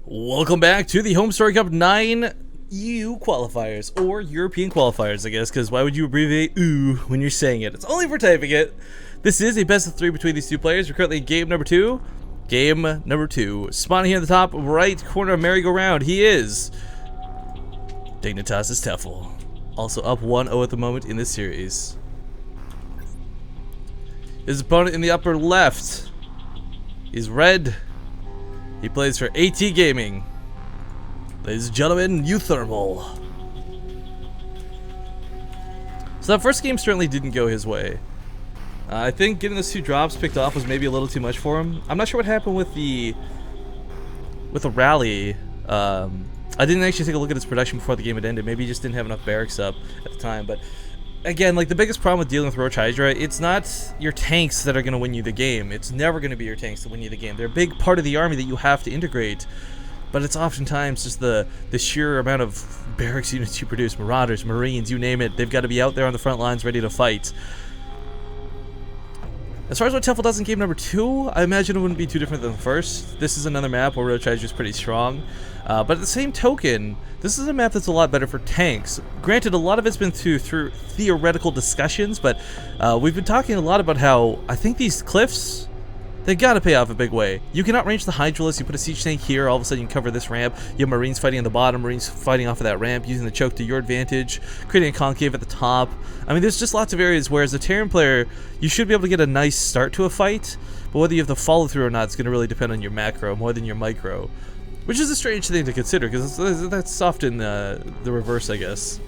Welcome back to the Home Story Cup 9 EU Qualifiers, or European Qualifiers, I guess, because why would you abbreviate EU when you're saying it? It's only for typing it. This is a best of 3 between these two players. We're currently in game number 2. Game number 2. Spawning here in the top right corner of merry-go-round, he is Dignitas' Tefel. Also up 1-0 at the moment in this series. His opponent in the upper left is red. He plays for AT Gaming. Ladies and gentlemen, uThermal. So that first game certainly didn't go his way. I think getting those 2 drops picked off was maybe a little too much for him. I'm not sure what happened with the rally. I didn't actually take a look at his production before the game had ended. Maybe he just didn't have enough barracks up at the time. But again, like, the biggest problem with dealing with Roach Hydra, it's not your tanks that are going to win you the game. It's never going to be your tanks that win you the game. They're a big part of the army that you have to integrate. But it's oftentimes just the sheer amount of barracks units you produce. Marauders, Marines, you name it. They've got to be out there on the front lines ready to fight. As far as what Tefel does in game number 2, I imagine it wouldn't be too different than the first. This is another map where Roach Hydra is pretty strong. But at the same token, this is a map that's a lot better for tanks. Granted, a lot of it's been through theoretical discussions, but we've been talking a lot about how I think these cliffs, they gotta pay off a big way. You can outrange the Hydralisk, you put a siege tank here, all of a sudden you can cover this ramp. You have Marines fighting on the bottom, Marines fighting off of that ramp, using the choke to your advantage, creating a concave at the top. I mean, there's just lots of areas where, as a Terran player, you should be able to get a nice start to a fight, but whether you have to follow through or not, it's gonna really depend on your macro more than your micro. Which is a strange thing to consider, because that's often the reverse, I guess.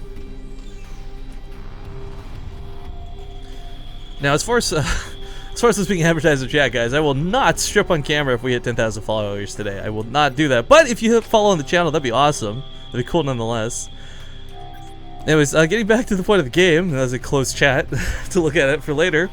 Now, as far as this being advertised in chat, guys, I will not strip on camera if we hit 10,000 followers today. I will not do that. But if you follow on the channel, that'd be awesome. That'd be cool nonetheless. Anyways, getting back to the point of the game, that was a close chat to look at it for later.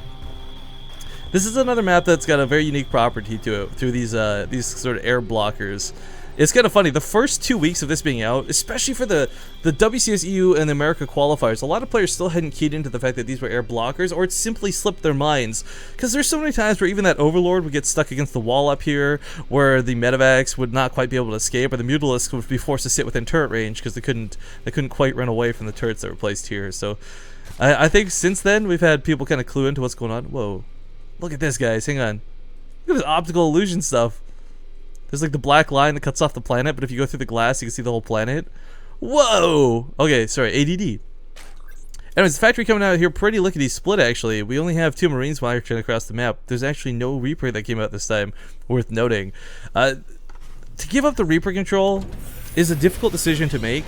This is another map that's got a very unique property to it through these sort of air blockers. It's kind of funny, the first 2 weeks of this being out, especially for the WCS EU and the America qualifiers, a lot of players still hadn't keyed into the fact that these were air blockers, or it simply slipped their minds. Because there's so many times where even that Overlord would get stuck against the wall up here, where the Medivacs would not quite be able to escape, or the Mutalisks would be forced to sit within turret range because they couldn't quite run away from the turrets that were placed here. So I think since then we've had people kind of clue into what's going on. Whoa, look at this, guys, hang on. Look at this optical illusion stuff. There's like the black line that cuts off the planet, but if you go through the glass, you can see the whole planet. Whoa! Okay, sorry, ADD. Anyways, the factory coming out here pretty lickety split, actually. We only have 2 Marines marching across the map. There's actually no Reaper that came out this time, worth noting. To give up the Reaper control is a difficult decision to make,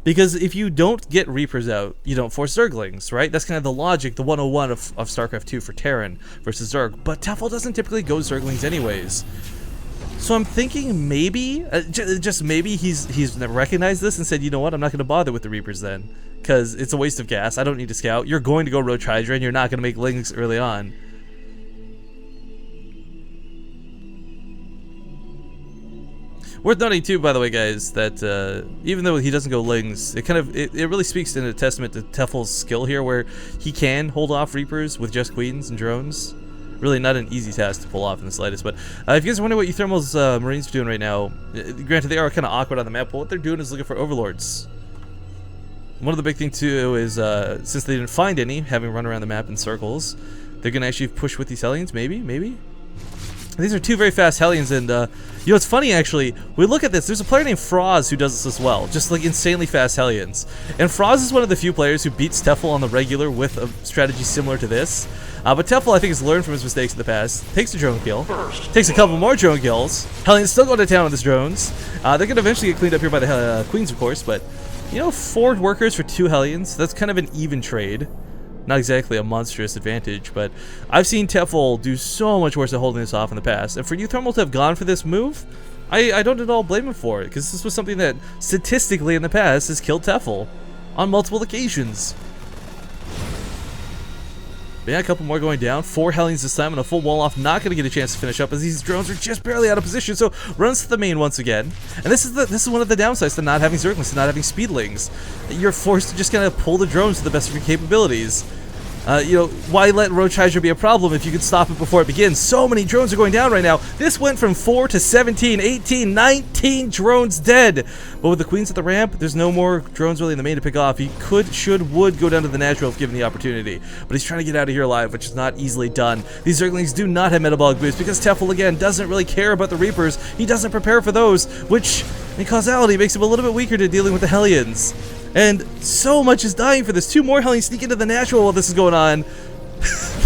because if you don't get Reapers out, you don't force Zerglings, right? That's kind of the logic, the 101 of StarCraft 2 for Terran versus Zerg. But Tefel doesn't typically go Zerglings anyways. So I'm thinking maybe, just maybe, he's recognized this and said, you know what, I'm not going to bother with the Reapers then, because it's a waste of gas. I don't need to scout. You're going to go Roach Hydra, and you're not going to make Lings early on. Worth noting too, by the way, guys, that even though he doesn't go Lings, it really speaks in a testament to Tefel's skill here, where he can hold off Reapers with just Queens and drones. Really not an easy task to pull off in the slightest. But if you guys wonder what uThermal's Marines are doing right now, granted they are kind of awkward on the map, but what they're doing is looking for Overlords. One of the big things too is, since they didn't find any, having run around the map in circles, they're going to actually push with these Hellions, maybe? These are 2 very fast Hellions, and you know, it's funny actually, we look at this, there's a player named Froz who does this as well, just like insanely fast Hellions. And Froz is one of the few players who beats Tefel on the regular with a strategy similar to this. But Tefel, I think, has learned from his mistakes in the past, takes a drone kill, takes a couple more drone kills. Hellions still going to town with his drones. They're going to eventually get cleaned up here by the Queens, of course, but, you know, 4 workers for 2 Hellions, that's kind of an even trade. Not exactly a monstrous advantage, but I've seen Tefel do so much worse at holding this off in the past. And for uThermal to have gone for this move, I don't at all blame him for it, because this was something that statistically in the past has killed Tefel on multiple occasions. But yeah, a couple more going down. 4 Hellions this time, and a full wall off. Not going to get a chance to finish up, as these drones are just barely out of position. So runs to the main once again. And this is one of the downsides to not having Zerglings, to not having Speedlings. You're forced to just kind of pull the drones to the best of your capabilities. You know, why let Roach Hydra be a problem if you can stop it before it begins? So many drones are going down right now. This went from 4 to 17, 18, 19 drones dead. But with the queens at the ramp, there's no more drones really in the main to pick off. He could, should, would go down to the natural if given the opportunity. But he's trying to get out of here alive, which is not easily done. These Zerglings do not have metabolic boost because Tefel, again, doesn't really care about the Reapers. He doesn't prepare for those, which, in causality, makes him a little bit weaker to dealing with the Hellions. And so much is dying for this. 2 more Hellions sneak into the natural while this is going on.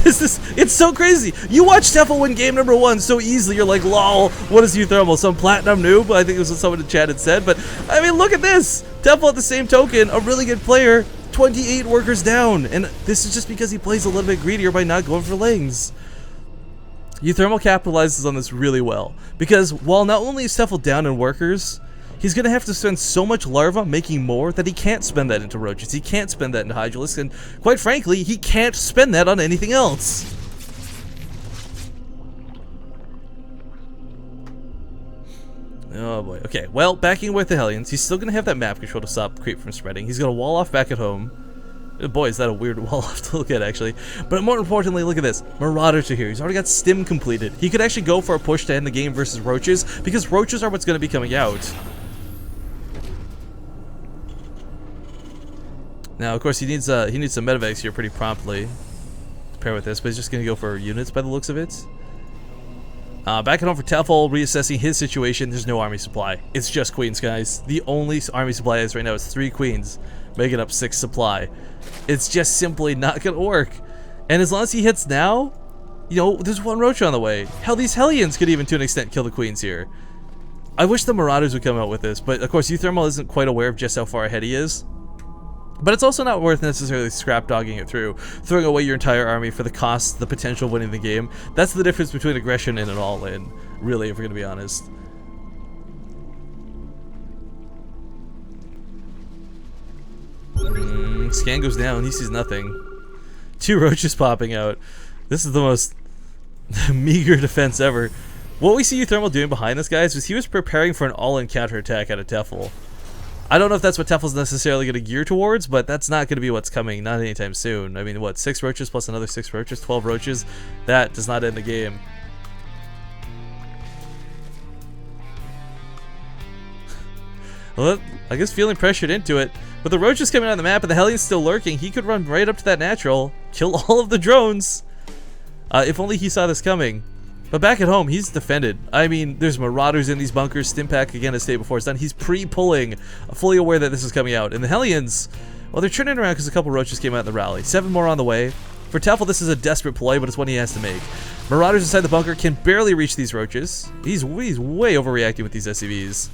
It's so crazy. You watch Tefel win game number 1 so easily. You're like, lol, what is uThermal? Some platinum noob? I think it was what someone in chat had said. But, I mean, look at this. Tefel at the same token, a really good player, 28 workers down. And this is just because he plays a little bit greedier by not going for lings. uThermal capitalizes on this really well. Because while not only is Tefel down in workers, he's going to have to spend so much larva making more that he can't spend that into roaches. He can't spend that into hydralisks, and quite frankly, he can't spend that on anything else. Oh boy. Okay, well, backing with the Hellions, he's still going to have that map control to stop creep from spreading. He's going to wall off back at home. Boy, is that a weird wall off to look at, actually. But more importantly, look at this. Marauders are here. He's already got stim completed. He could actually go for a push to end the game versus roaches, because roaches are what's going to be coming out. Now, of course, he needs some medevacs here pretty promptly to pair with this, but he's just going to go for units by the looks of it. Back at home for Tefel, reassessing his situation. There's no army supply. It's just queens, guys. The only army supply is right now is 3 queens, making up 6 supply. It's just simply not going to work. And as long as he hits now, you know, there's 1 roach on the way. Hell, these Hellions could even, to an extent, kill the queens here. I wish the Marauders would come out with this, but of course, uThermal isn't quite aware of just how far ahead he is. But it's also not worth necessarily scrap-dogging it through, throwing away your entire army for the cost, the potential of winning the game. That's the difference between aggression and an all-in, really, if we're going to be honest. Scan goes down, he sees nothing. 2 roaches popping out. This is the most meager defense ever. What we see uThermal doing behind this, guys, was he was preparing for an all-in counterattack out of Tefel. I don't know if that's what Tefel's necessarily going to gear towards, but that's not going to be what's coming, not anytime soon. I mean, what, 6 roaches plus another 6 roaches, 12 roaches? That does not end the game. Well, I guess feeling pressured into it. With the roaches coming on the map and the Hellions still lurking, he could run right up to that natural, kill all of the drones. If only he saw this coming. But back at home, he's defended. I mean, there's Marauders in these bunkers. Stimpack, again, has stayed before it's done. He's pre-pulling, fully aware that this is coming out. And the Hellions, well, they're turning around because a couple roaches came out in the rally. 7 more on the way. For Tefel, this is a desperate play, but it's one he has to make. Marauders inside the bunker can barely reach these roaches. He's way overreacting with these SCVs.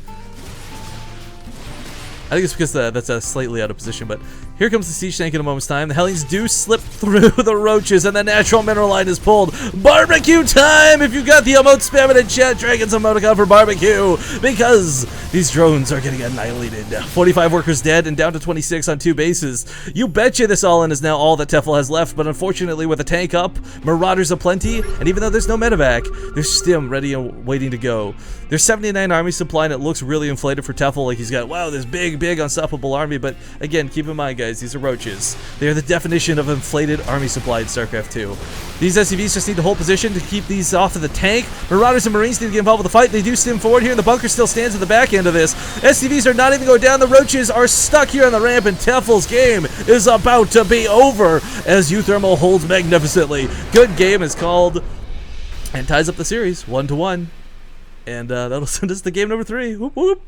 I think it's because that's slightly out of position, but here comes the siege tank in a moment's time. The Hellions do slip through the roaches, and the natural mineral line is pulled. Barbecue time! If you've got the emote, spam it in chat. Dragon's emoticon for barbecue, because these drones are getting annihilated. 45 workers dead, and down to 26 on 2 bases. You betcha this all-in is now all that Tefel has left, but unfortunately, with a tank up, Marauders aplenty, and even though there's no medevac, there's stim ready and waiting to go. There's 79 army supply, and it looks really inflated for Tefel, like he's got, wow, this big unstoppable army, but again, keep in mind, guys, these are roaches. They are the definition of inflated army supply in StarCraft 2. These SCVs just need to hold position to keep these off of the tank. Marauders and Marines need to get involved with the fight. They do stim forward here, and the bunker still stands at the back end of this. SCVs are not even going down. The roaches are stuck here on the ramp, and Tefel's game is about to be over as uThermal holds magnificently. Good game is called and ties up the series 1-1. And that'll send us to game number 3. Whoop whoop.